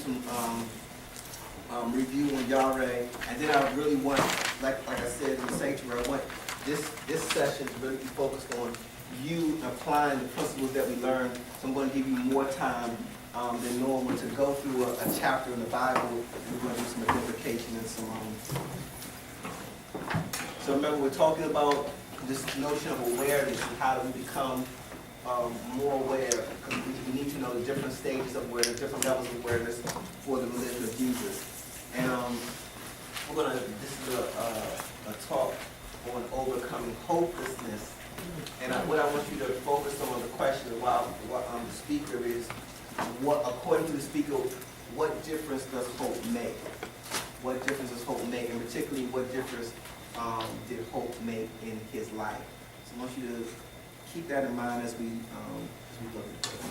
some review on Yahweh, and then I really want, like I said in the sanctuary, I want this session to really be focused on you applying the principles that we learned. So I'm going to give you more time than normal to go through a chapter in the Bible. We're going to do some identification and some. So remember, we're talking about this notion of awareness and how do we become more aware, because we need to know the different stages of awareness, different levels of awareness for the religion of Jesus. And this is a talk on overcoming hopelessness. And what I want you to focus on the question of the speaker is, according to the speaker, what difference does hope make? What difference does hope make? And particularly, what difference did hope make in his life? So I want you to keep that in mind as we look at it.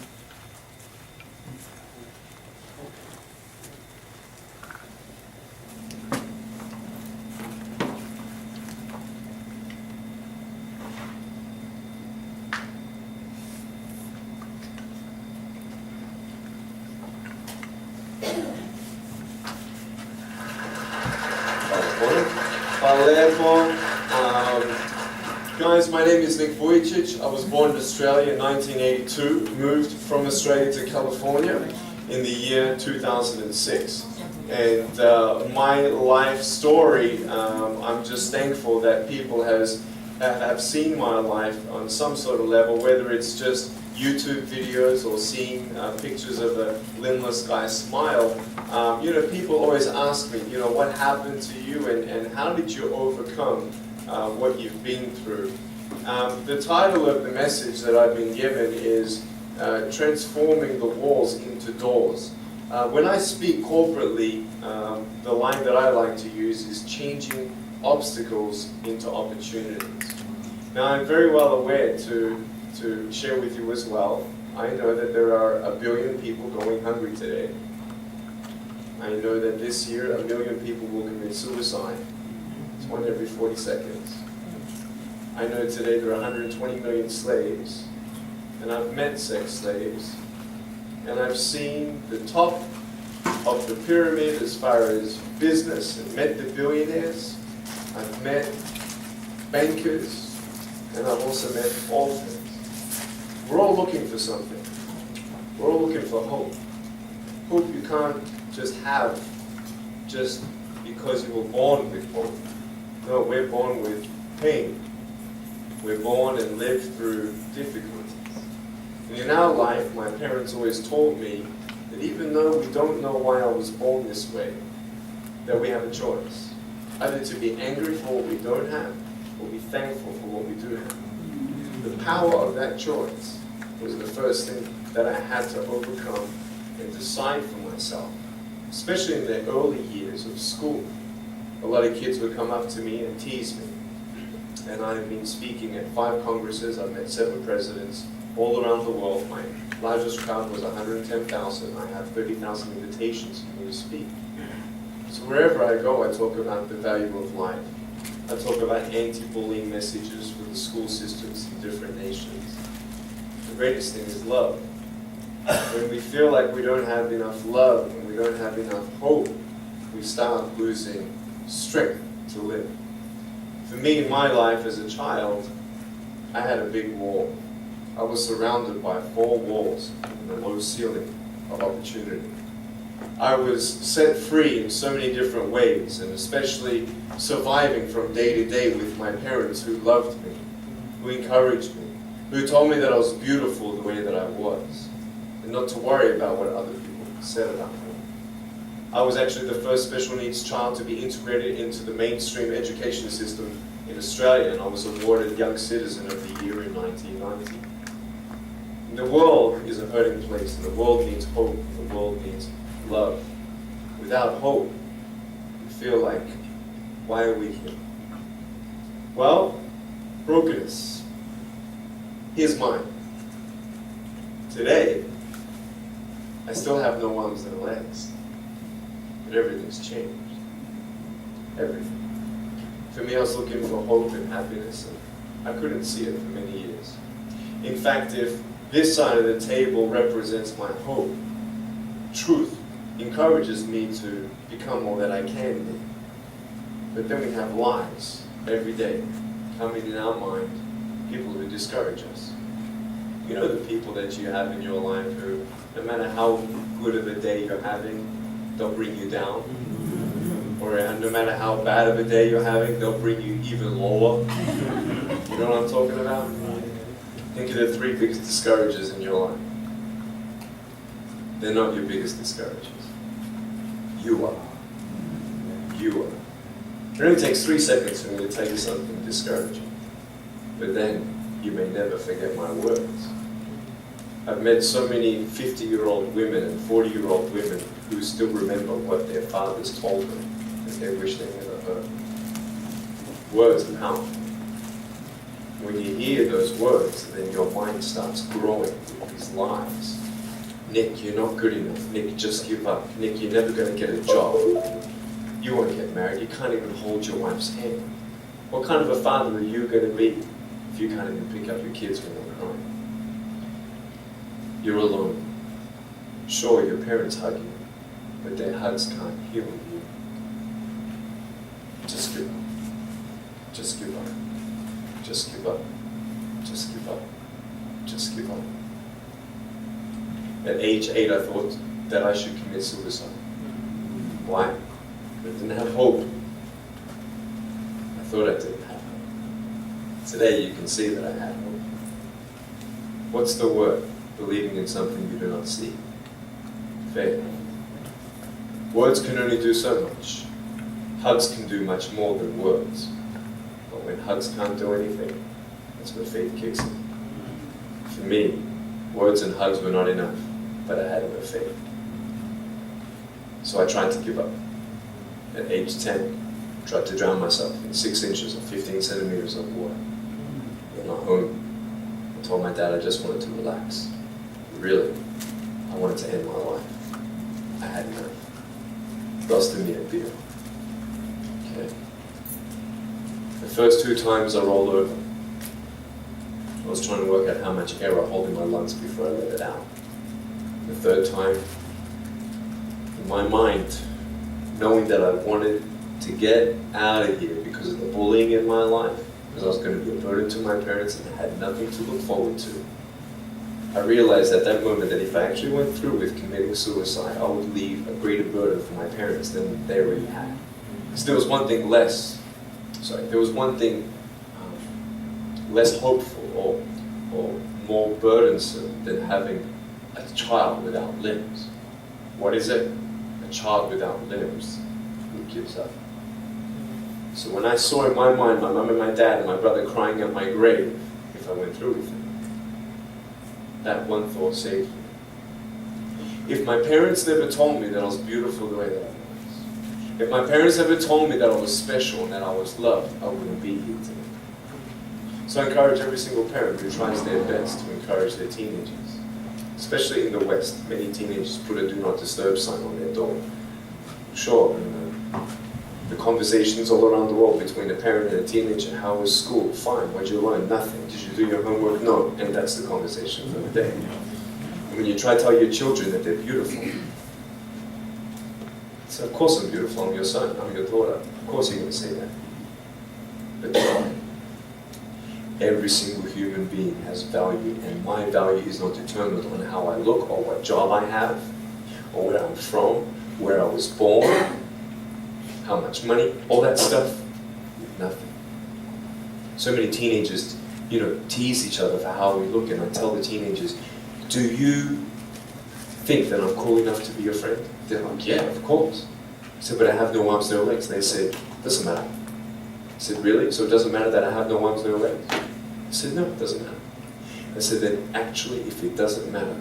Guys, my name is Nick Vujicic. I was born in Australia in 1982, moved from Australia to California in the year 2006. And my life story, I'm just thankful that people have seen my life on some sort of level, whether it's just YouTube videos or seeing pictures of a limbless guy smile. People always ask me, what happened to you and how did you overcome what you've been through. The title of the message that I've been given is Transforming the Walls into Doors. When I speak corporately, the line that I like to use is changing obstacles into opportunities. Now, I'm very well aware to share with you as well, I know that there are 1 billion people going hungry today. I know that this year 1 million people will commit suicide. It's 1 every 40 seconds. I know today there are 120 million slaves, and I've met sex slaves, and I've seen the top of the pyramid as far as business and met the billionaires. I've met bankers, and I've also met orphans. We're all looking for something. We're all looking for hope. Hope you can't just have just because you were born with hope. No, we're born with pain. We're born and live through difficulties. And in our life, my parents always told me that even though we don't know why I was born this way, that we have a choice. Either to be angry for what we don't have, or be thankful for what we do have. The power of that choice was the first thing that I had to overcome and decide for myself, especially in the early years of school. A lot of kids would come up to me and tease me. And I've been speaking at 5 congresses. I've met 7 presidents all around the world. My largest crowd was 110,000. I have 30,000 invitations for me to speak. So wherever I go, I talk about the value of life. I talk about anti-bullying messages for the school systems in different nations. The greatest thing is love. When we feel like we don't have enough love and we don't have enough hope, we start losing strength to live. For me, in my life as a child, I had a big wall. I was surrounded by 4 walls and a low ceiling of opportunity. I was set free in so many different ways, and especially surviving from day to day with my parents who loved me, who encouraged me, who told me that I was beautiful the way that I was, and not to worry about what other people said about me. I was actually the first special needs child to be integrated into the mainstream education system in Australia, and I was awarded Young Citizen of the Year in 1990. And the world is a hurting place, and the world needs hope, and the world needs love. Without hope, we feel like, why are we here? Well, brokenness. Here's mine. Today, I still have no arms and legs. But everything's changed. Everything. For me, I was looking for hope and happiness, and I couldn't see it for many years. In fact, if this side of the table represents my hope, truth, encourages me to become all that I can be. But then we have lies every day coming in our mind, people who discourage us. You know the people that you have in your life who, no matter how good of a day you're having, they'll bring you down. Or no matter how bad of a day you're having, they'll bring you even lower. You know what I'm talking about? Think of the 3 biggest discouragers in your life. They're not your biggest discouragers. You are. You are. It only takes 3 seconds for me to tell you something discouraging. But then, you may never forget my words. I've met so many 50-year-old women and 40-year-old women who still remember what their fathers told them that they wish they never heard. Words are powerful. When you hear those words, then your mind starts growing with these lies. Nick, you're not good enough. Nick, just give up. Nick, you're never going to get a job. You won't get married. You can't even hold your wife's hand. What kind of a father are you going to be if you can't even pick up your kids when they're crying? You're alone. Sure, your parents hug you, but their hugs can't heal you. Just give up. Just give up. Just give up. Just give up. Just give up. At age 8, I thought that I should commit suicide. Why? I didn't have hope. I thought I didn't have hope. Today you can see that I had hope. What's the word? Believing in something you do not see. Faith. Words can only do so much. Hugs can do much more than words. But when hugs can't do anything, that's where faith kicks in. For me, words and hugs were not enough, but I had no faith. So I tried to give up. At age 10, I tried to drown myself in 6 inches or 15 centimeters of water. In my home, I told my dad I just wanted to relax. Really, I wanted to end my life. I had enough. Busted me a beer. Okay. The first 2 times I rolled over, I was trying to work out how much air I hold in my lungs before I let it out. The 3rd time, in my mind, knowing that I wanted to get out of here because of the bullying in my life, because I was going to be a burden to my parents and I had nothing to look forward to, I realized at that moment that if I actually went through with committing suicide, I would leave a greater burden for my parents than they already had. Because there was one thing less hopeful or more burdensome than having a child without limbs. What is it? A child without limbs who gives up. So when I saw in my mind my mum and my dad and my brother crying at my grave, if I went through with it, that one thought saved me. If my parents never told me that I was beautiful the way that I was, if my parents never told me that I was special and that I was loved, I wouldn't be here today. So I encourage every single parent who tries their best to encourage their teenagers. Especially in the West, many teenagers put a do not disturb sign on their door. Sure, the conversations all around the world between a parent and a teenager, how was school? Fine, what did you learn? Nothing. Did you do your homework? No. And that's the conversation for the day. And when you try to tell your children that they're beautiful, so of course I'm beautiful, I'm your son, I'm your daughter. Of course you're going to say that. But try. Every single human being has value, and my value is not determined on how I look, or what job I have, or where I'm from, where I was born, how much money, all that stuff, nothing. So many teenagers, tease each other for how we look, and I tell the teenagers, do you think that I'm cool enough to be your friend? They're like, yeah, of course. I said, but I have no arms, no legs. They said, doesn't matter. I said, really? So it doesn't matter that I have no arms, no legs? I said, no, it doesn't matter. I said, then actually, if it doesn't matter,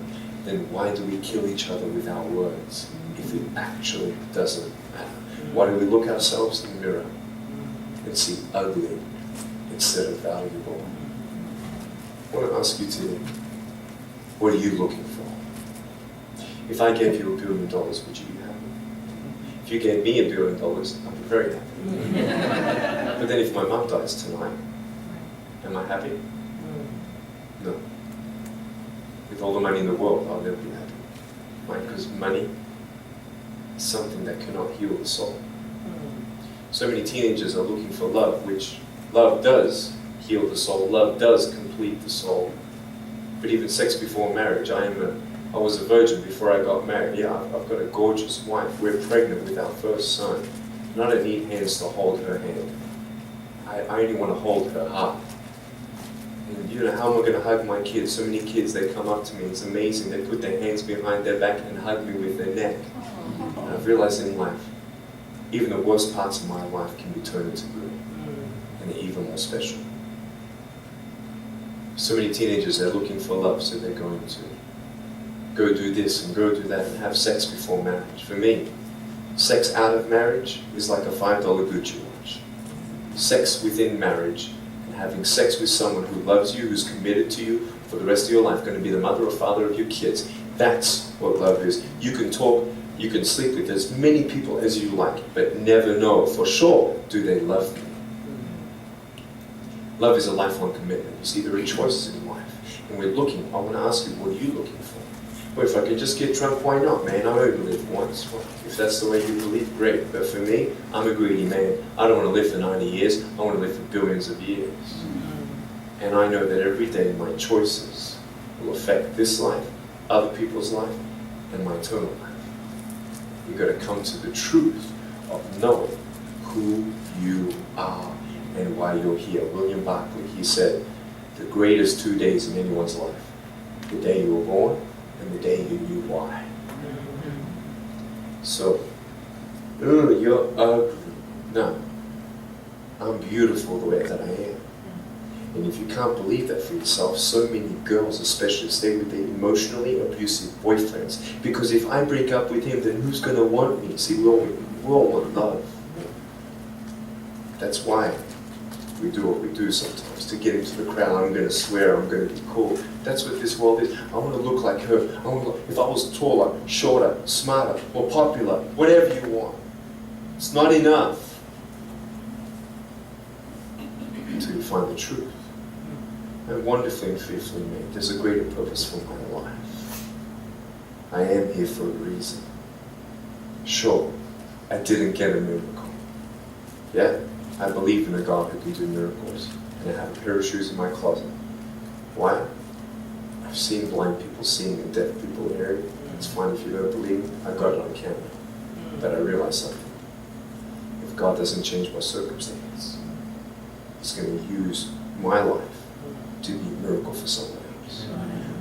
then why do we kill each other with our words if it actually doesn't matter? Why do we look ourselves in the mirror and see ugly instead of valuable? I want to ask you today, what are you looking for? If I gave you $1 billion, would you be happy? If you gave me $1 billion, I'd be very happy. But then if my mum dies tonight, am I happy? No. With all the money in the world, I'll never be happy. Why? Because money is something that cannot heal the soul. So many teenagers are looking for love, which love does heal the soul, love does complete the soul. But even sex before marriage, I was a virgin before I got married. Yeah, I've got a gorgeous wife. We're pregnant with our first son. And I don't need hands to hold her hand. I only want to hold her heart. And you know, how am I going to hug my kids? So many kids, they come up to me, it's amazing. They put their hands behind their back and hug me with their neck. And I've realized in life, even the worst parts of my life can be turned into good and even more special. So many teenagers, they're looking for love, so they're going to go do this and go do that and have sex before marriage. For me, sex out of marriage is like a $5 Gucci watch. Sex within marriage and having sex with someone who loves you, who's committed to you for the rest of your life, going to be the mother or father of your kids. That's what love is. You can talk, you can sleep with as many people as you like, but never know for sure, do they love you? Love is a lifelong commitment. You see, there are choices in life. And we're looking, I want to ask you, what are you looking for? Well, if I could just get drunk, why not, man? I only live once. Well, if that's the way you believe, great. But for me, I'm a greedy man. I don't want to live for 90 years. I want to live for billions of years. And I know that every day my choices will affect this life, other people's life, and my eternal life. You've got to come to the truth of knowing who you are and why you're here. William Barclay, he said, the greatest 2 days in anyone's life, the day you were born and the day you knew why. So, you're ugly. No, I'm beautiful the way that I am. And if you can't believe that for yourself, so many girls especially stay with their emotionally abusive boyfriends. Because if I break up with him, then who's going to want me? See, we all want love. That's why we do what we do sometimes, to get into the crowd. I'm going to swear, I'm going to be cool. That's what this world is. I want to look like her. If I was taller, shorter, smarter, more popular, whatever you want. It's not enough until you find the truth. I'm wonderfully and fearfully made. There's a greater purpose for my life. I am here for a reason. Sure, I didn't get a miracle. Yeah, I believe in a God who can do miracles. And I have a pair of shoes in my closet. Why? I've seen blind people seeing and deaf people hearing. It's fine if you don't believe me. I've got it on camera. But I realize something. If God doesn't change my circumstance, He's going to use my life to be a miracle for someone else.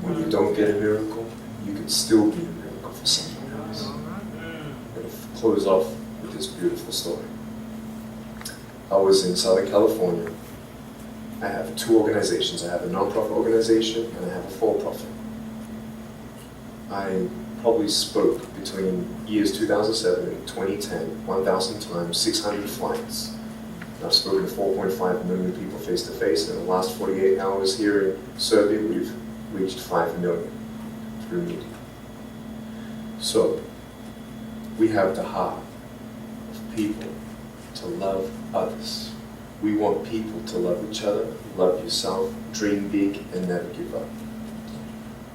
When you don't get a miracle, you can still be a miracle for someone else. I'm going to close off with this beautiful story. I was in Southern California. I have two organizations. I have a non-profit organization and I have a for-profit. I probably spoke between years 2007 and 2010, 1,000 times, 600 flights. I've spoken to 4.5 million people face to face. In the last 48 hours here in Serbia, we've reached 5 million through media. So, we have the heart of people to love others. We want people to love each other, love yourself, dream big, and never give up.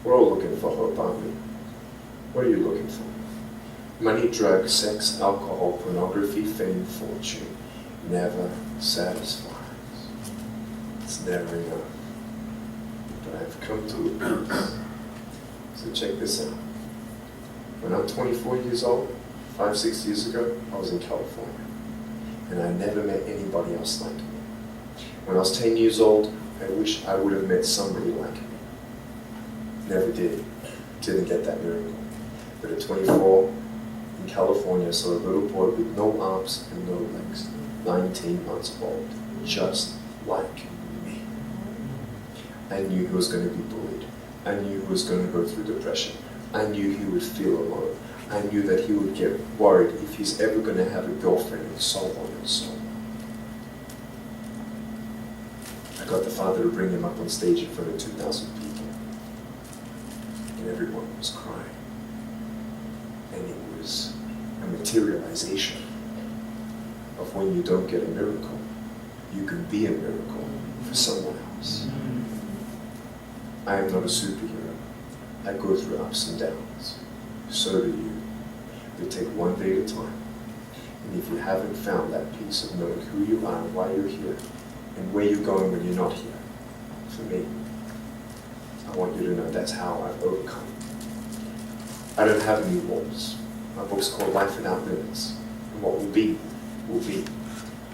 We're all looking for hope, aren't we? What are you looking for? Money, drugs, sex, alcohol, pornography, fame, fortune. Never satisfies. It's never enough. But I've come to a peace. So check this out. When I'm 24 years old, 5-6 years ago, I was in California. And I never met anybody else like me. When I was 10 years old, I wish I would have met somebody like me. Never did. Didn't get that miracle. But at 24, in California, I saw a little boy with no arms and no legs, 19 months old, just like me. I knew he was going to be bullied. I knew he was going to go through depression. I knew he would feel alone. I knew that he would get worried if he's ever going to have a girlfriend, and so on and so on. I got the father to bring him up on stage in front of 2,000 people. And everyone was crying. And it was a materialization of when you don't get a miracle, you can be a miracle for someone else. I am not a superhero. I go through ups and downs. So do you. You take one day at a time. And if you haven't found that peace of knowing who you are and why you're here, and where you're going when you're not here, for me, I want you to know that's how I've overcome. I don't have any walls. My book's called Life Without Limits. And what will be, will be.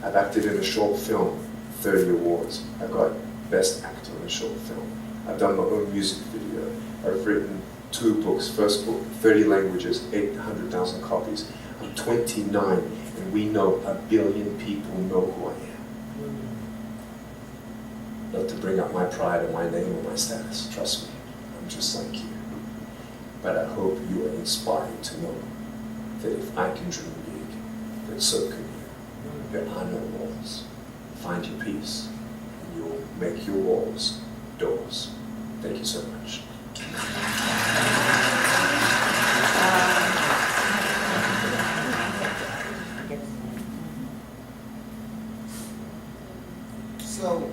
I've acted in a short film, 30 awards. I got Best Actor in a Short Film. I've done my own music video. I've written 2 books. First book, 30 languages, 800,000 copies. I'm 29, and we know 1 billion people know who I am. Not to bring up my pride or my name or my status, trust me, I'm just like you. But I hope you are inspired to know that if I can dream big, then so can you. There are no walls. Find your peace, and you'll make your walls doors. Thank you so much. So,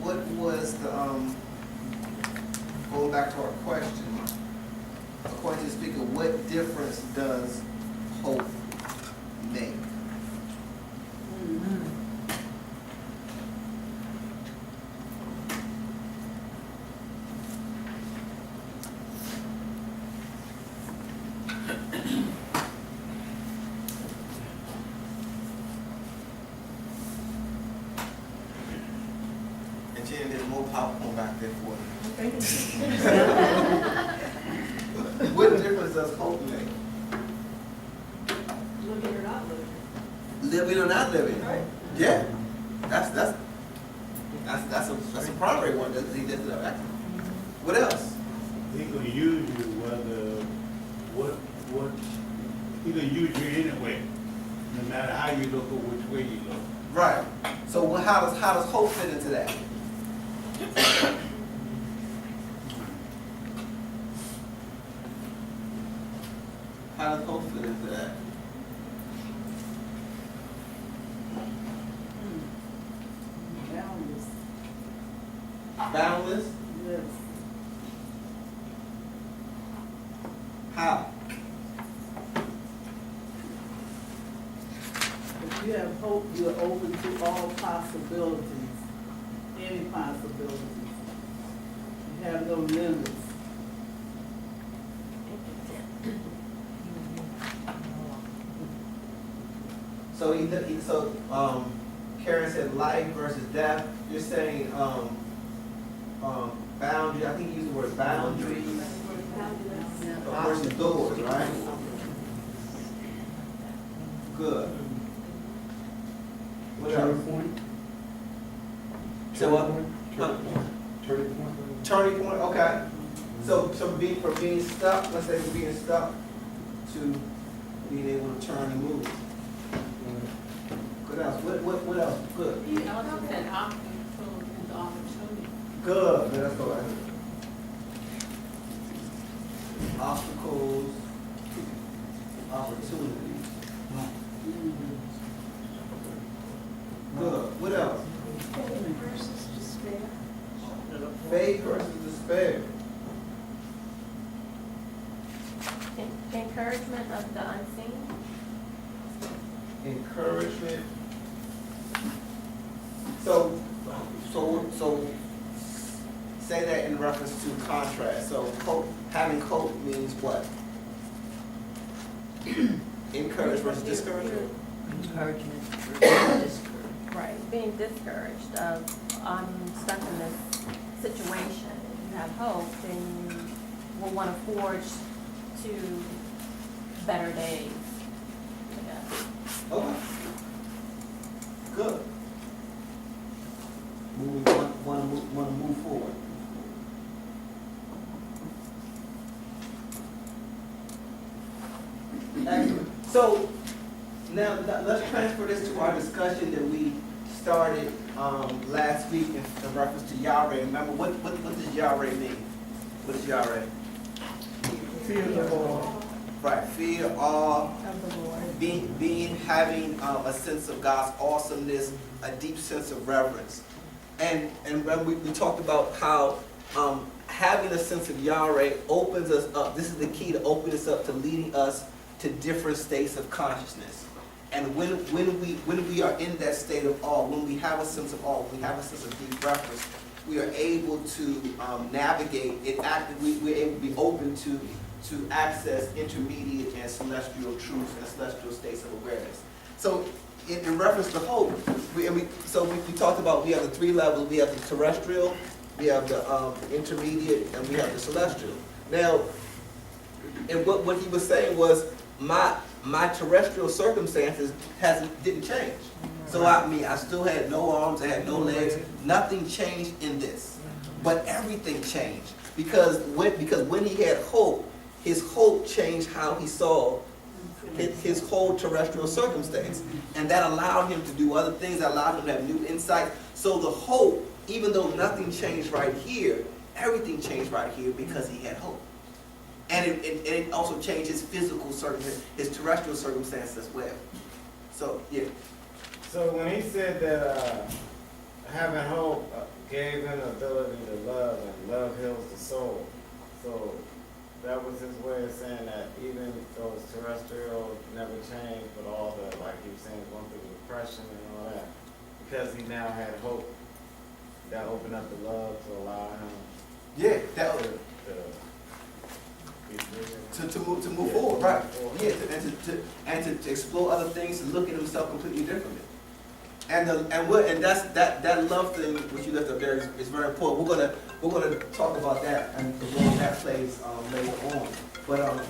what was the, going back to our question, according to the speaker, what difference does hope make? And Jen, there's more popcorn back there for you. What difference does hope make? Living or not living. Living or not living? Right. Yeah. That's a primary one. What else? He gonna use you whether, he gonna use you anyway, no matter how you look or which way you look. Right. So how does hope fit into that? How does hope fit into that? Boundless. Boundless? Yes. How? If you have hope, you're open to all possibilities, any possibilities. You have no limits. So Karen said life versus death. You're saying boundary. I think you used the word boundaries versus doors, right? Good. What else? Turning point? So what? Turning point? Turning point. Okay. So from being stuck, let's say from being stuck to being able to turn and move. What else? What else? Good. You also said obstacles into opportunity. Good. Let's go ahead. Obstacles, opportunities. Good. What else? Versus despair. Faith versus despair. Encouragement of the unseen. Encouragement. So say that in reference to contrast. So having hope means what? Encourage versus discouragement. Encouragement. Right, being discouraged of, I'm stuck in this situation. If you have hope, then you will want to forge to better days. Yeah. Okay. Good. Want to move forward. Excellent. So now let's transfer this to our discussion that we started last week in reference to Yahweh. Remember, what does Yahweh mean? What is Yahweh? Fear the Lord. Right, fear, awe, Of the Lord. having a sense of God's awesomeness, a deep sense of reverence. And when we talked about how having a sense of Yahweh opens us up. This is the key to opening us up to leading us to different states of consciousness. And when we are in that state of awe, when we have a sense of awe, when we have a sense of deep reference, we are able to navigate it. We're able to be open to access intermediate and celestial truths and celestial states of awareness. So, in reference to hope, we talked about, we have the three levels. We have the terrestrial, we have the intermediate, and we have the celestial. Now, and what he was saying was, my terrestrial circumstances didn't change. So I still had no arms, I had no legs, nothing changed in this. But everything changed. Because when he had hope, his hope changed how he saw his whole terrestrial circumstance. And that allowed him to do other things, that allowed him to have new insight. So the hope, even though nothing changed right here, everything changed right here because he had hope. And it also changed his physical circumstance, his terrestrial circumstance as well. So, yeah. So when he said that having hope gave him the ability to love, and love heals the soul, so that was his way of saying that even though it's terrestrial never changed, but all the, like he was saying, going through depression and all that, because he now had hope, that opened up the love to allow him Yeah, to move forward, right? Yeah, and to explore other things, to look at himself completely differently. And that's that love thing which you left up there is very important. We're gonna talk about that and the role that plays later on. But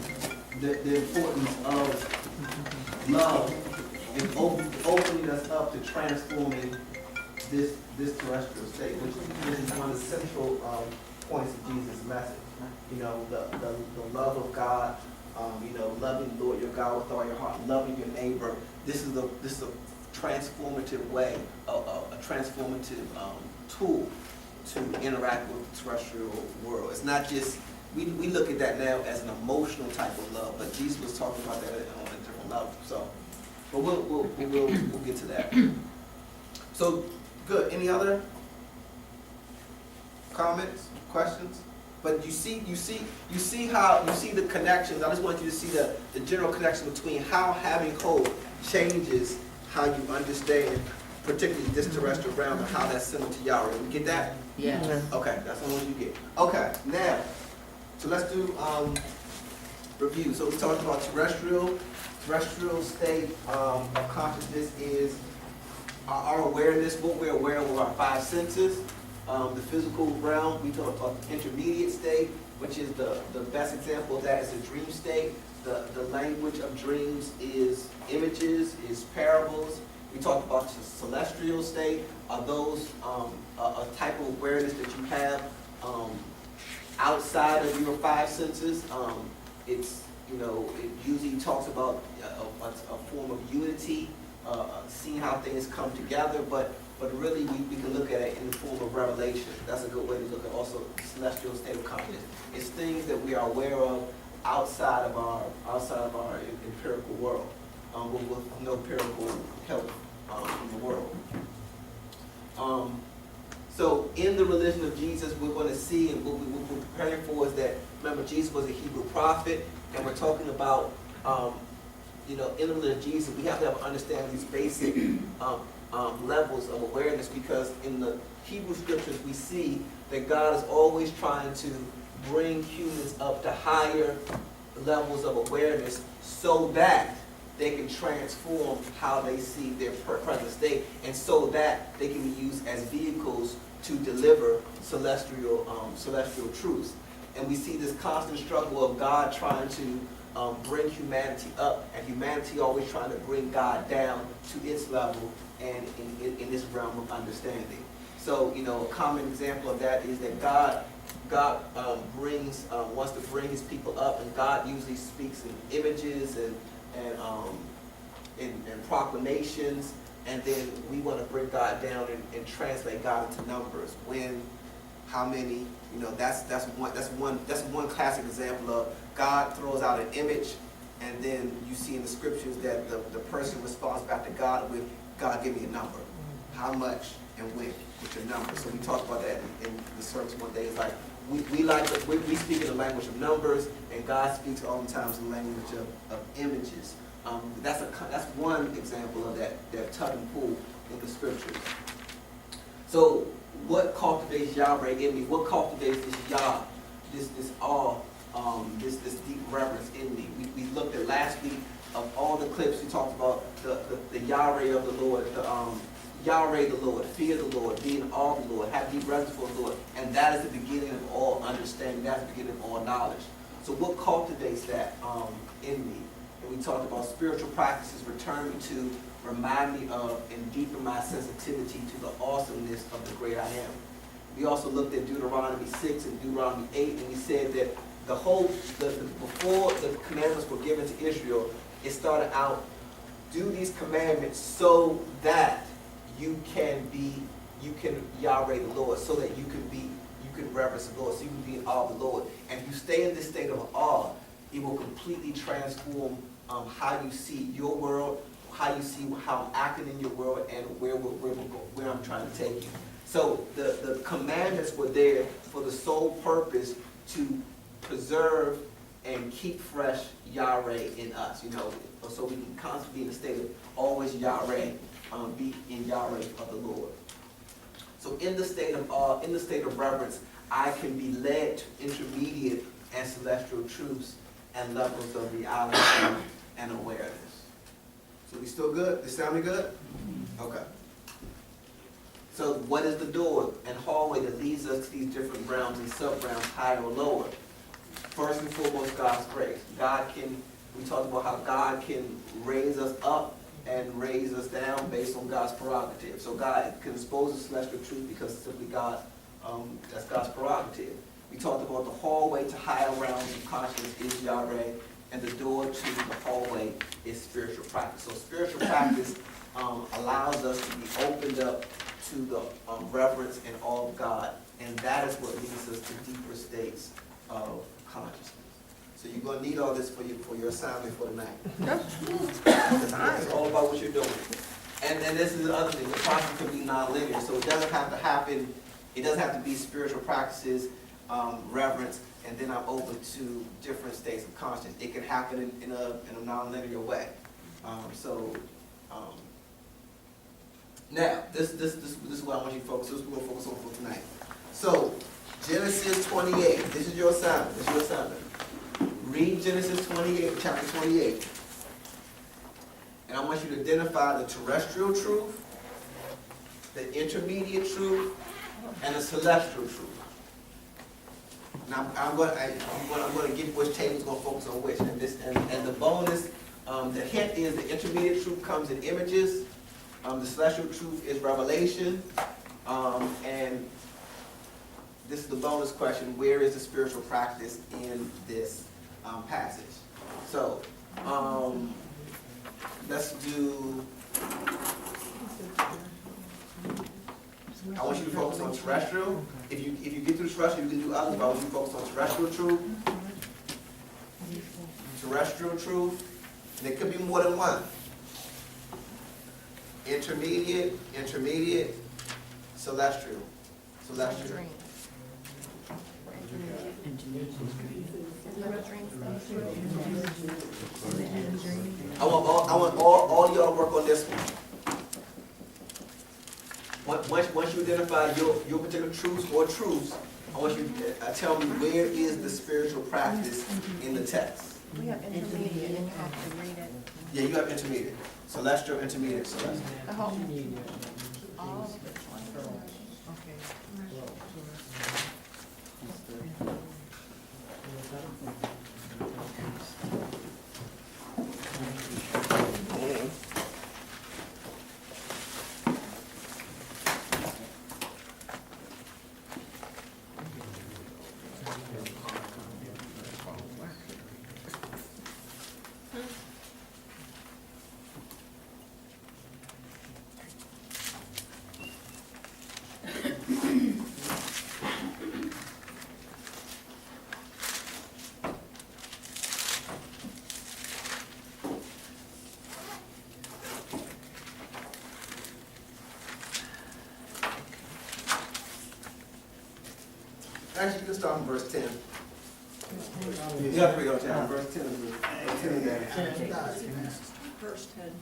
the importance of love is opening us up to transforming this terrestrial state, which is one of the central points of Jesus' message. You know, the love of God, loving the Lord your God with all your heart, loving your neighbor. This is a transformative way, a transformative tool to interact with the terrestrial world. It's not just, we look at that now as an emotional type of love, but Jesus was talking about that on a different level. So, but we'll get to that. So, good. Any other comments, questions? But you see the connections. I just want you to see the general connection between how having hope changes how you understand, particularly this terrestrial realm, and how that's similar to Yahweh. You get that? Yeah. Okay, that's the one you get. Okay, now, so let's do review. So we talked about terrestrial state of consciousness is our awareness, what we're aware of our five senses. The physical realm, we talked about the intermediate state, which is the best example of that is the dream state. The language of dreams is images, is parables. We talked about the celestial state, are those a type of awareness that you have outside of your five senses. It's, it usually talks about a form of unity, seeing how things come together, but really we can look at it in the form of revelation. That's a good way to look at also celestial state of consciousness. It's things that we are aware of outside of our empirical world, with no empirical help in the world. So in the religion of Jesus, we're going to see, and what we're preparing for is that, remember, Jesus was a Hebrew prophet, and we're talking about, in the religion of Jesus, we have to understand these basic levels of awareness, because in the Hebrew scriptures we see that God is always trying to bring humans up to higher levels of awareness so that they can transform how they see their present state, and so that they can be used as vehicles to deliver celestial truths. And we see this constant struggle of God trying to bring humanity up, and humanity always trying to bring God down to its level and in this realm of understanding. So, a common example of that is that God wants to bring his people up, and God usually speaks in images and proclamations, and then we want to bring God down and translate God into numbers. When, how many, that's one classic example of God throws out an image, and then you see in the scriptures that the person responds back to God with, God, give me a number. How much and when, with your number. So we talked about that in the service one day. It's like, we speak in the language of numbers, and God speaks oftentimes in the language of images. That's one example of that tug and pull in the scriptures. So what cultivates Yahweh in me? What cultivates this Yah, this awe, this deep reverence in me? We looked at last week of all the clips. We talked about the Yahweh of the Lord, Yahweh the Lord, fear the Lord, be in awe of the Lord, have deep reverence for the Lord, and that is the beginning of all understanding. That's the beginning of all knowledge. So what cultivates that in me? And we talked about spiritual practices return me to, remind me of, and deepen my sensitivity to the awesomeness of the great I am. We also looked at Deuteronomy 6 and Deuteronomy 8, and we said that before the commandments were given to Israel, it started out, do these commandments so that you can Yahweh the Lord, so that you can reverence the Lord, so you can be in awe of the Lord. And if you stay in this state of awe, it will completely transform how you see your world, how you see how I'm acting in your world, and where I'm trying to take you. So the commandments were there for the sole purpose to preserve and keep fresh Yahweh in us, so we can constantly be in a state of always Yahweh, be in Yahweh of the Lord. So in the state of awe, in the state of reverence, I can be led to intermediate and celestial truths and levels of reality and awareness. So we still good? This sounding good? Okay. So what is the door and hallway that leads us to these different realms and sub-realms, higher or lower? First and foremost, God's grace. We talked about how God can raise us up and raise us down based on God's prerogative. So God can expose the celestial truth because simply God, that's God's prerogative. We talked about the hallway to higher realms of consciousness is Yahweh, and the door to the hallway is spiritual practice. So spiritual practice allows us to be opened up to the reverence and awe of God, and that is what leads us to deeper states of consciousness. So you're going to need all this for your assignment for tonight. It's all about what you're doing. And this is the other thing. The process can be nonlinear, so it doesn't have to happen. It doesn't have to be spiritual practices, reverence, and then I'm open to different states of consciousness. It can happen in a nonlinear way. Now, this is what I want you to focus on. This is what we're going to focus on for tonight. So, Genesis 28. This is your assignment. Read Genesis 28, chapter 28. And I want you to identify the terrestrial truth, the intermediate truth, and the celestial truth. Now, I'm going to give which table is going to focus on which. And the bonus, the hint is the intermediate truth comes in images. The celestial truth is revelation. And this is the bonus question: where is the spiritual practice in this passage? So, let's do. I want you to focus on terrestrial. If you get through terrestrial, you can do others, but I want you to focus on terrestrial truth, and it could be more than one. Intermediate, celestial. I want all of y'all to work on this one. Once you identify your particular truths or truths, I want you to tell me where is the spiritual practice in the text. We have intermediate and you have to read it. Yeah, you have intermediate. Celestial, intermediate, celestial. The whole. All of it. start from verse 10. Yeah, we go down, verse 10 is the, 10 again. Verse 10.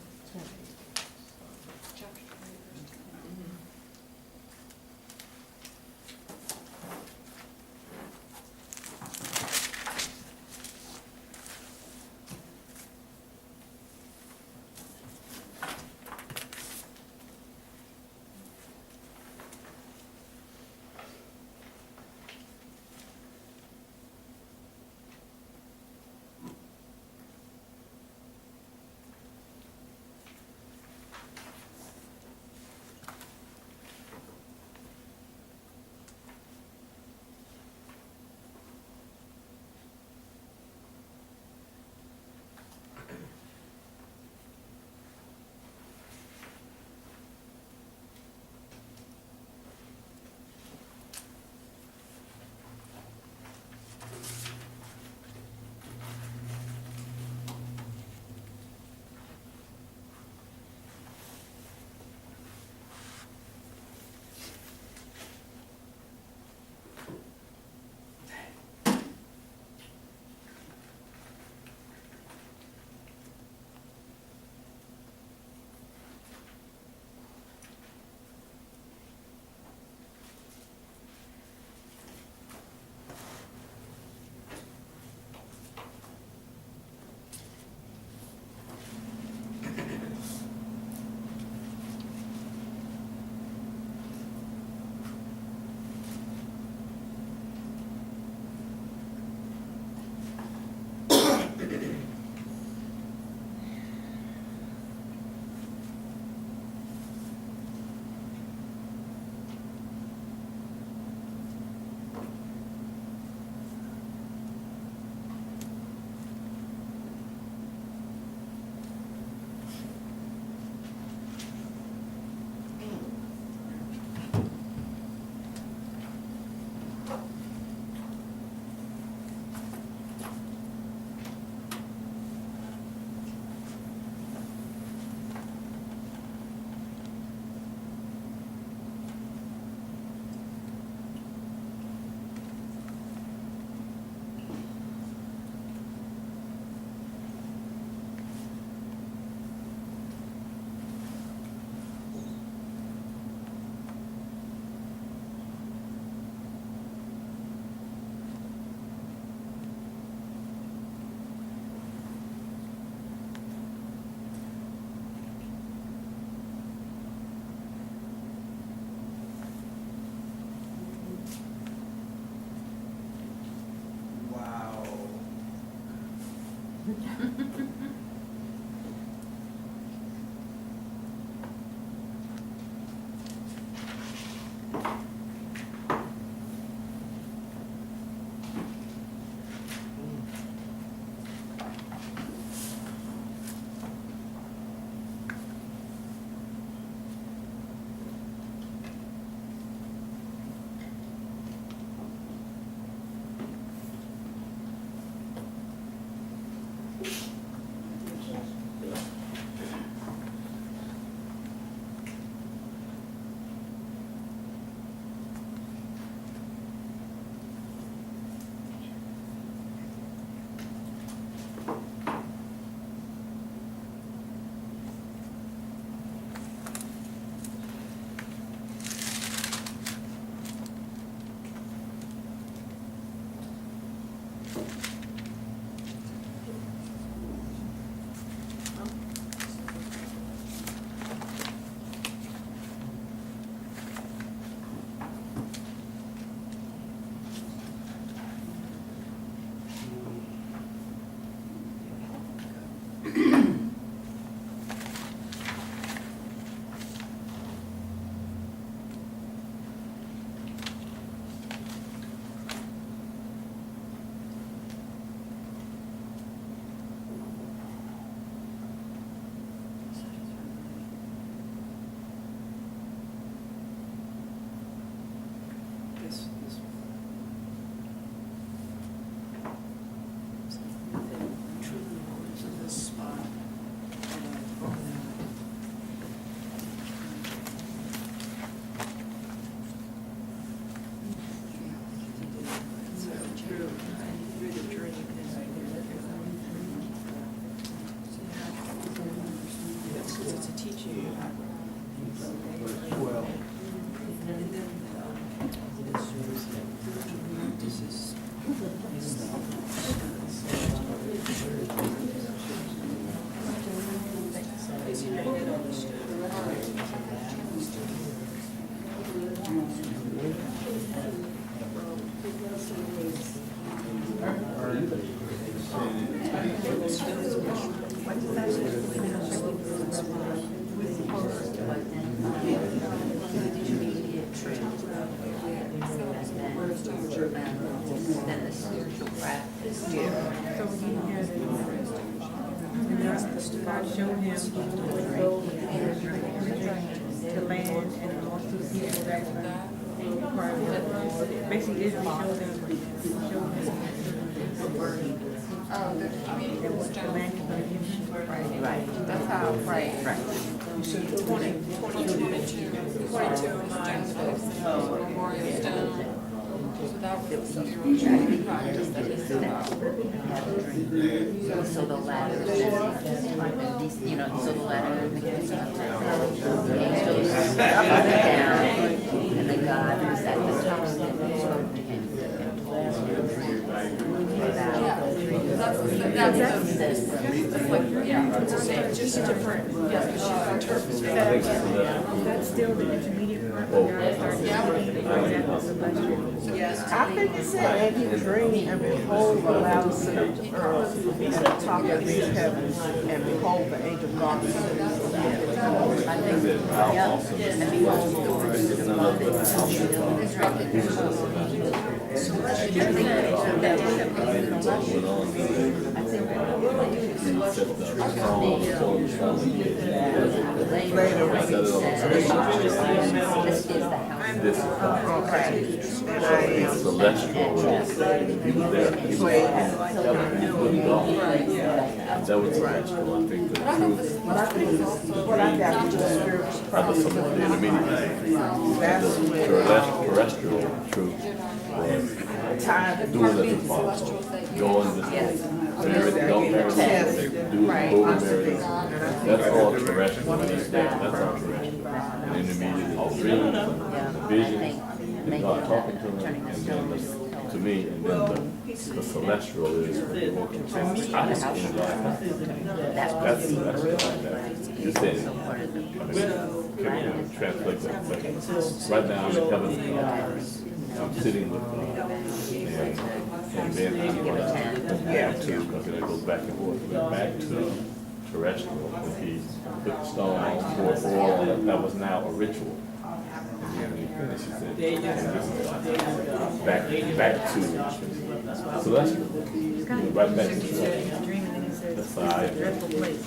Then the spiritual practice. So he had God showed him the land and also the people that were part of it. Basically, Israel showed him the word. Oh, the community was The done. land is going to give him. Right, that's how, right. You said 22 miles Memorial Stone. So that was a spiritual practice that he set up. So the ladder, you know, so the ladder, the angels up and down, and the God was at the top of it and spoke to him. That's like, yeah, it's the same, just different, yeah, because she's interpreting. That's still the intermediate part of God started speaking, for example, celestial. I think it said, and he dreamed, and behold, the ladder stood on the earth, and the top of his heaven, and behold, the angel of God stood. I think, yeah, and behold, the word is above it. His recognition. Celestial. He was there. He was in heaven. He was gone. That was celestial. I think the truth What I got was the spiritual of prophecy. the intermediate. That's The terrestrial truth was time. doing as a father. Going this way. Married, don't marry them. They do it, go and marry them. That's all terrestrial. That's all terrestrial. And intermediate is dream, vision, and God talking to him, and then to me, and then the celestial is when you walk into the house in life. That's you said it. I mean, translate that thing. Right now, I'm in heaven. I'm sitting with God. And then I'm going to back to, because it goes back and forth, but back to terrestrial, when he put the stone on, poured oil on it, that was now a ritual. And then when he finished, he said, and this is back to celestial. Right back to celestial. Dreaming, and he said, That's it's why a dreadful place.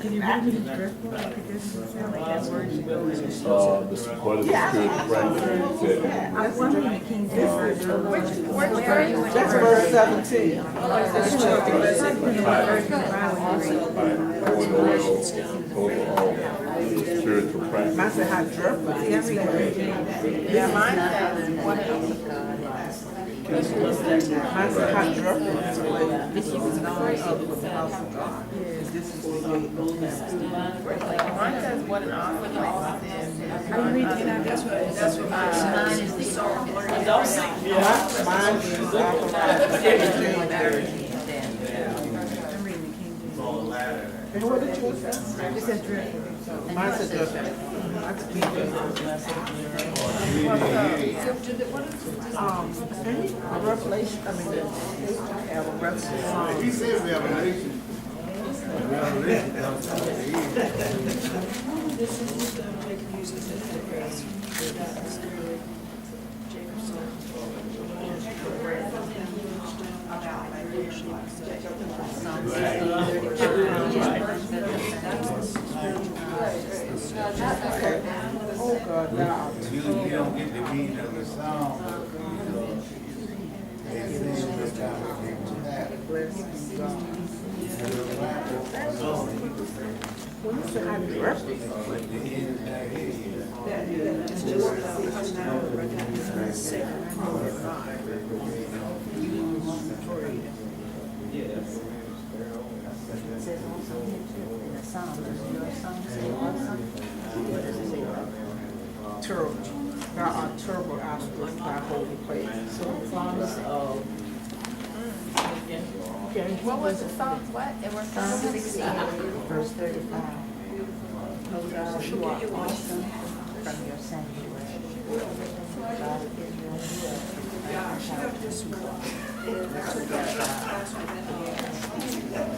Can you read me the dreadful? Like, it doesn't sound like that word should go in. What is the spiritual practice? He said, I'm wondering the King James Version. Where are you? That's verse 17. pouring oil over all spiritual practice. I said, how dreadful is it? Yeah, mine says, what I said, how dreadful is it? This is the house of God. This is the way. mine says, what an awesome place. Are you reading it out? That's what Mine is the Mine is I'm reading the King James. and what did you say? It says dreadful. Mine said dreadful. A revelation, I mean, have a revelation. He said revelation. Revelation comes from the Okay. Oh, God, now. You don't get the meaning of the song. When you say how dreadful, it's just terrible. There are terrible aspects by holy place. So the promise of. Okay. What was the Psalms, what? It was Psalms 16. Verse 35. Oh God, you are awesome from your sanctuary. God of Israel, you are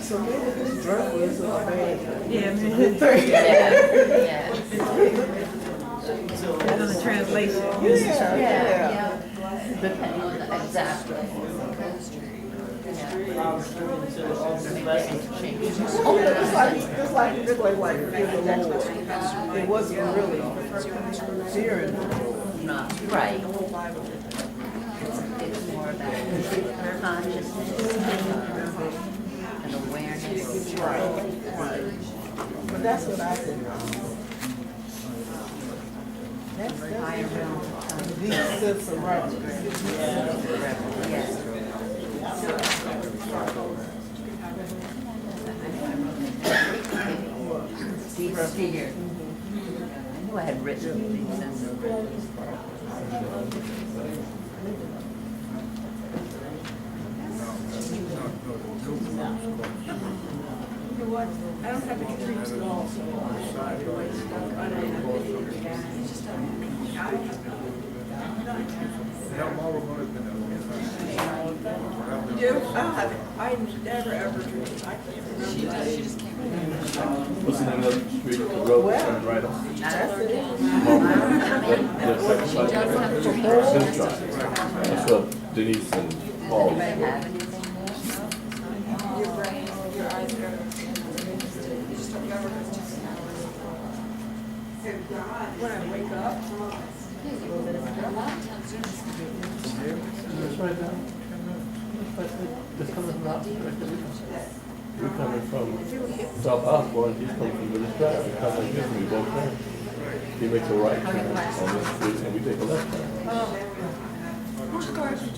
So maybe this drug is a bad. Yeah, man. Yeah. Depends on the translation. Yeah. Depending on the, exactly. Just like it looked like it wasn't really fearing. Not, right. It's more about consciousness and awareness. Right. But that's what I think. That's Higher realm of deep sense of right. Yes. Deep fear. I knew I had written deep sense of I don't have any dreams at all, so I never ever dreamed. I can't What's the name of the street, the road that turns right on? That's what Denise and Paul. Your brain, your eyes go. You just don't remember. when I wake up. It's right down. It's coming from out right there. We're coming from South Osborne, he's coming from Village Drive. We're coming here, we both turn. He makes a right turn on this street and we take a left turn. Whose car is it?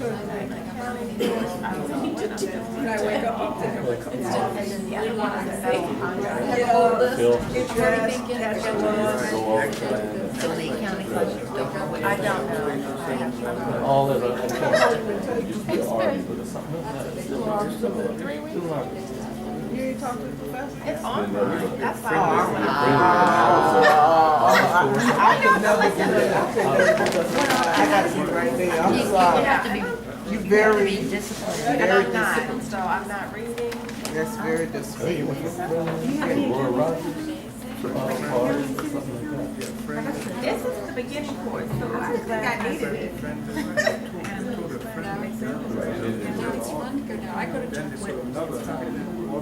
When I wake up, I'll take a look. Phil, go over to land. So the county clerk don't know what. I don't know. All that, used to be an argument, but it's something else. You ain't talking to the professor? It's on. That's I could never do that. I gotta be right there. I'm You sorry. have to be, You very, be disciplined. And very I'm not, disciplined. so I'm not reading. That's very Hey, disappointing. you went to Roy Rogers, party, something like that. This is the beginning course, so I think I needed it. Now it's fun to go down. I could have just went. Oh,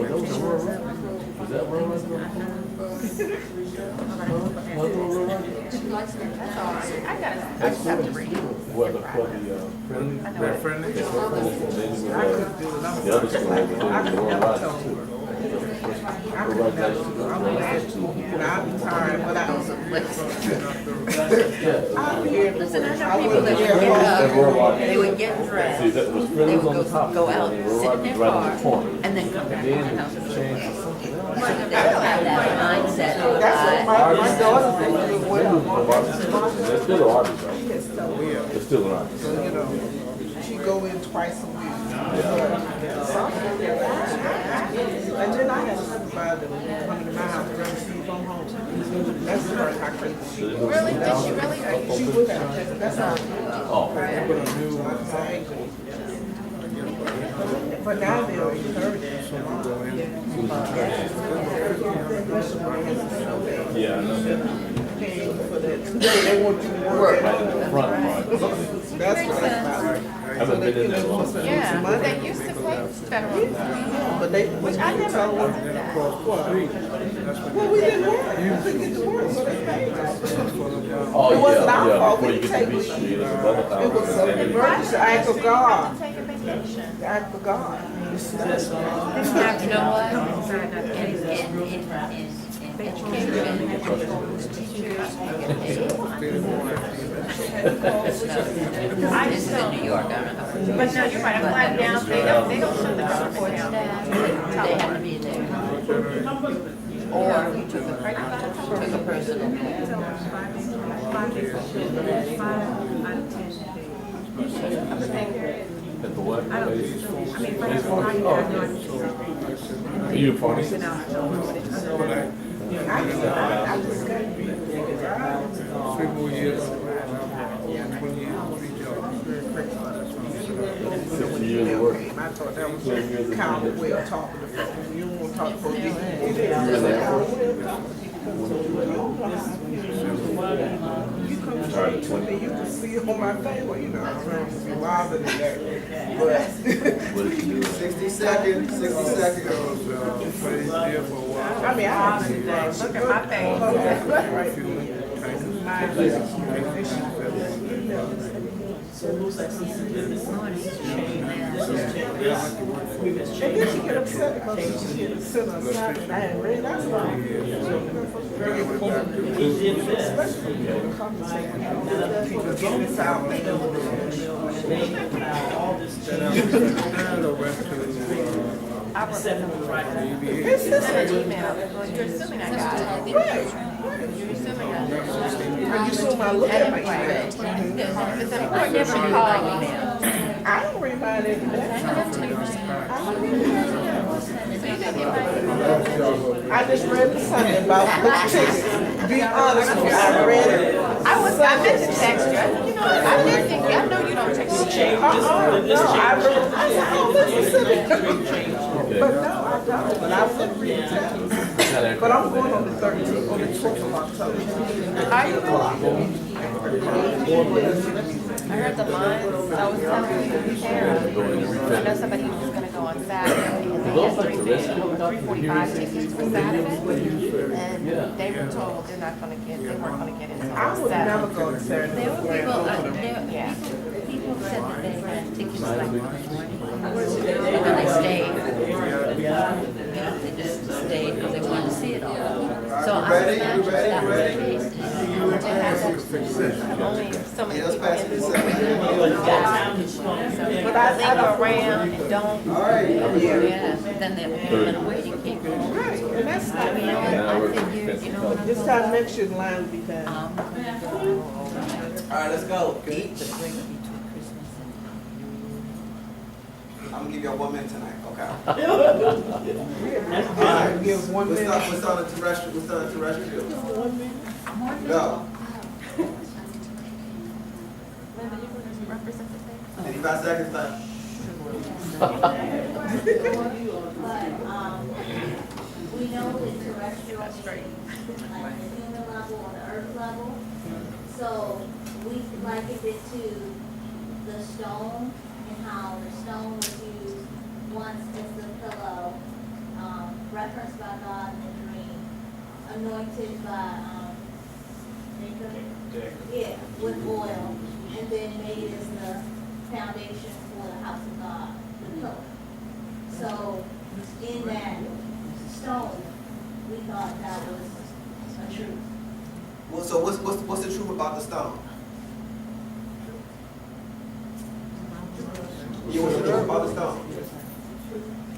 that was Roy Rogers? Is that Roy Rogers? That's all right. I just have to read. Well, the friendly. They're friendly. The other school over there, Roy Rogers too. Roy Rogers used to go to And I'll be tired, but I'll be here. Listen, I I know people that wouldn't would care. get up, they would get dressed, See, that was they friendly would on the top. go out, and sit Roy in Rogers their right in car, the corner. and then come back to Then the it house. changed to something else. They don't have that mindset of, That's what my daughter did as They're well. still an artist, right? They're still an artist. So, you know, she go in twice a week. And then I had a supervisor that would come to my house and receive from home. That's the first how crazy she was. Really? Did she really? She would have, that's all. Oh. But now they'll encourage it. Yeah, I know that. Paying for that. They want you to work. Right in the front part. That's what it's about. I haven't been in there long. Yeah, they used to pay federal. But they, which I never told them. Well, we didn't work. We couldn't get to work, so they paid us. Oh, It wasn't our yeah, fault. before We you get to take Beach it. Street, there's another It was house. an emergency act of God. Take a vacation. Act of God. you know what? In education, teachers get paid. I just in New York, I don't know. But no, you're right, I'm glad now, they don't show the Support report staff, they have to be there. Or you took a personal. At the what? I mean, first of all, I know Are you a party? I just got to be 60 when the years of email work. came, I thought that was 12 years of kind of a work. way of talking to folks. You don't want to talk to folks. It is a kind of way of talking to you come straight to me, you can see it on my face, well, you know, I'm trying to be wilder than that. What did you do? 60 seconds, 60 seconds. I mean, I have to Look at my face. And then she get upset because she get sent on Saturday, and I hadn't read that long. Very important. Especially when the conversation, people getting this out. I wrote that number It's just an email. Well, you're assuming I got it. You're assuming I got it. when you assume I look at my Anyway, email. if it's important, never call me. I don't read mine every day. I just read the Sunday about the tickets. Be honest with you, I read it. I meant to text you. You know, I did think, I know you don't text me. No, I read, I said, oh, listen to me. But no, I don't, but I would read it. But I'm going on the 13th, on the 12th of October. Are you? I heard the lines, I was telling Karen, I know somebody who was gonna go on Saturday, and they had 345 tickets for Saturday, and they were told they weren't gonna get in I until would never Saturday. go to Saturday. There were people, Yeah. people said that they had tickets like this morning, and then they stayed. They just stayed because they wanted to see it all. So I would imagine that was the case. Only so many Yeah, let's people pass in it this to room. But I go around and don't. All right. Yeah, then they were given a waiting people. Right, and that's I mean, I figured, you know what I'm this time next year, the line will be passed. I'm gonna go. All right, let's go. Each. I'm gonna give y'all 1 minute tonight, okay? Give 1 minute. We're starting terrestrial, Go. Represent the thing. 55 seconds left. But, we know that terrestrial is like the human level or the earth level. So we likened it to the stone and how the stone was used once as the pillow, referenced by God in the dream, anointed by, yeah, with oil, and then made as the foundation for the house of God, the pillar. So in that stone, we thought that was a truth. Well, so what's the truth about the stone? Yeah, what's the truth about the stone?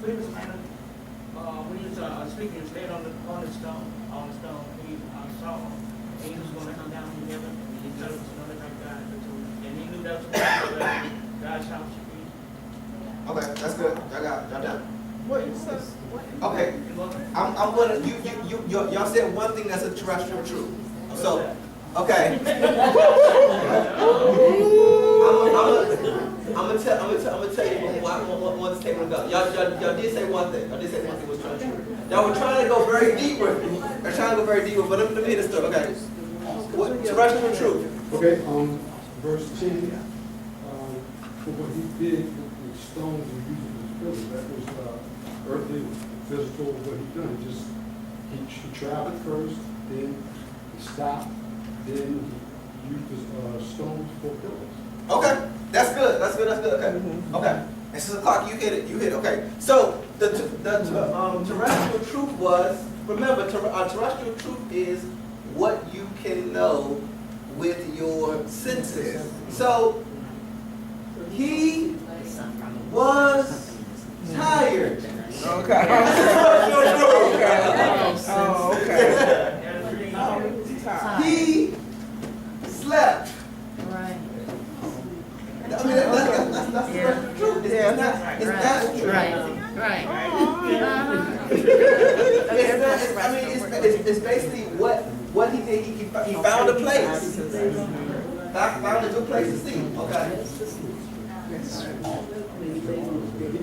When he was speaking, he was laid on the stone, he saw him, and he was gonna come down from heaven, and he thought it was gonna look like God, and he knew that was God's house should be. Okay, that's good. Y'all done. What you said? Okay, I'm gonna, y'all said one thing that's a terrestrial truth. So, okay. I'm gonna tell you why I want this table to go. Y'all did say one thing. Y'all did say one thing was true. Y'all were trying to go very deep with me. They're trying to go very deep with me, but let me hear this stuff. Okay. What terrestrial truth? Okay, verse 10, for what he did with stones and using his pillars, that was earthly, physical, what he done. He traveled first, then he stopped, then he used his stones for pillars. Okay, that's good. Okay, okay. And 6 o'clock, you hit it. Okay. So the terrestrial truth was, remember, terrestrial truth is what you can know with your senses. So he was tired. Okay. Oh, okay. He slept. Right. I mean, that's the truth. It's not true. Right. It's basically what he did. He found a place. Found a good place to sleep. Okay. many things on the bridge.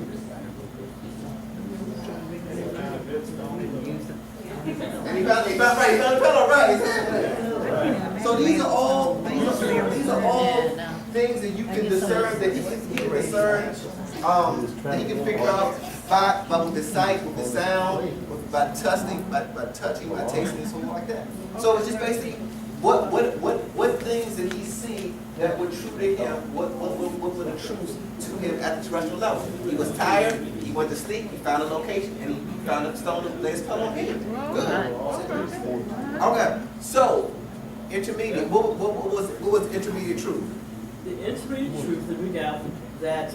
And he found the pillow, right? So these are all things that you can discern, that he can discern, that he can figure out by with the sight, with the sound, by touching, by tasting, and something like that. So it's just basically what things did he see that were true to him? What were the truths to him at the terrestrial level? He was tired. He went to sleep. He found a location, and he found a stone to lay his pillow on. Good. Okay. So intermediate. What was the intermediate truth? The intermediate truth that we got that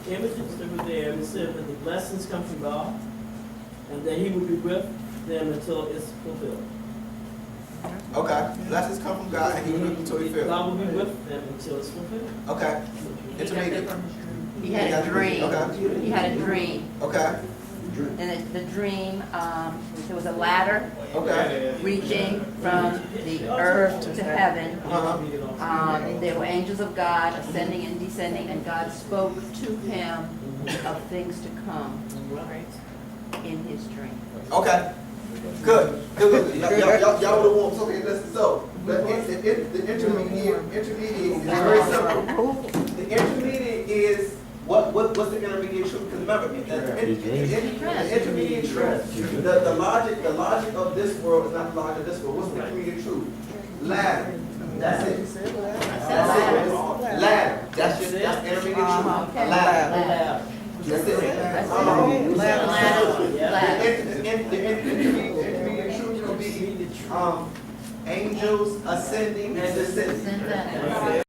the images that were there, it said that the blessings come from God, and that He would be with them until it's fulfilled. Okay. Blessings come from God, and He will be until He fulfilled. God will be with them until it's fulfilled. Okay. Intermediate. He had a dream. Okay. He had a dream. Okay. And the dream, there was a ladder Okay. reaching from the earth to heaven. Uh-huh. There were angels of God ascending and descending, and God spoke to him of things to come in his dream. Okay. Good. Y'all would have warmed. Okay, listen. So the intermediate is very simple. The intermediate is what's the intermediate truth? Because remember, the intermediate truth, the logic of this world is not the logic of this world. What's the intermediate truth? Ladder. That's it. That's it. Ladder. That's intermediate truth. Ladder. That's it. The intermediate truth will be angels ascending and descending.